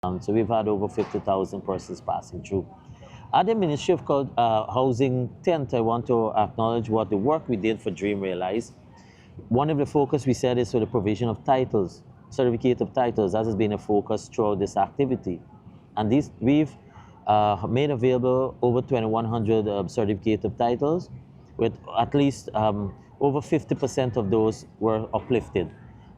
So we've had over 50,000 persons passing through. At the Ministry of Housing tent, I want to acknowledge what the work we did for Dream Realize. One of the focus we said is for the provision of titles, certificate of titles. That has been a focus throughout this activity. And we've made available over 2,100 certificate of titles, with at least over 50% of those were uplifted.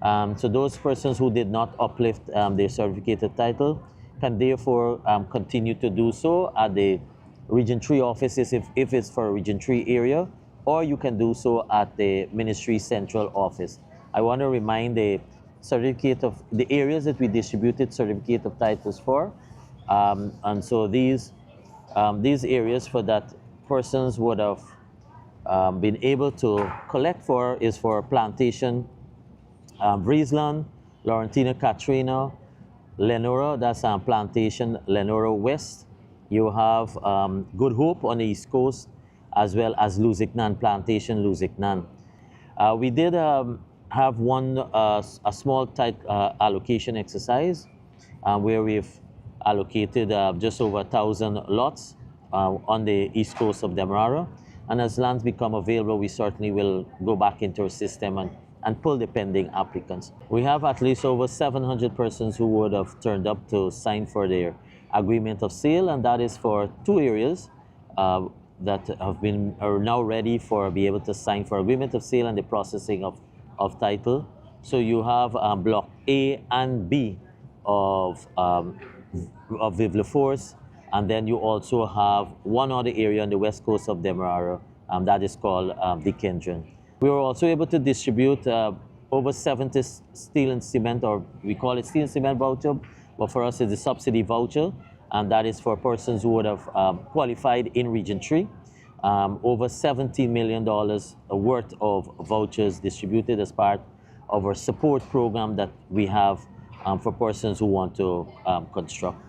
So those persons who did not uplift their certificate of title can therefore continue to do so at the Region 3 offices if it's for a Region 3 area, or you can do so at the Ministry Central Office. I want to remind the areas that we distributed certificate of titles for. And so these areas for that persons would have been able to collect for is for Plantation, Breezeland, Laurentina Katrina, Lenora, that's Plantation, Lenora West. You have Good Hope on the East Coast, as well as Luzignan, Plantation, Luzignan. We did have a small type allocation exercise where we've allocated just over 1,000 lots on the east coast of Demerara. And as lands become available, we certainly will go back into our system and pull the pending applicants. We have at least over 700 persons who would have turned up to sign for their agreement of sale, and that is for 2 areas that are now ready for be able to sign for agreement of sale and the processing of title. So you have Block A and B of Vive La Force, and then you also have one other area on the west coast of Demerara that is called the Kendron. We were also able to distribute over 70 steel and cement, or we call it steel and cement voucher, but for us it's a subsidy voucher, and that is for persons who would have qualified in Region 3. Over $17 million worth of vouchers distributed as part of our support program that we have for persons who want to construct.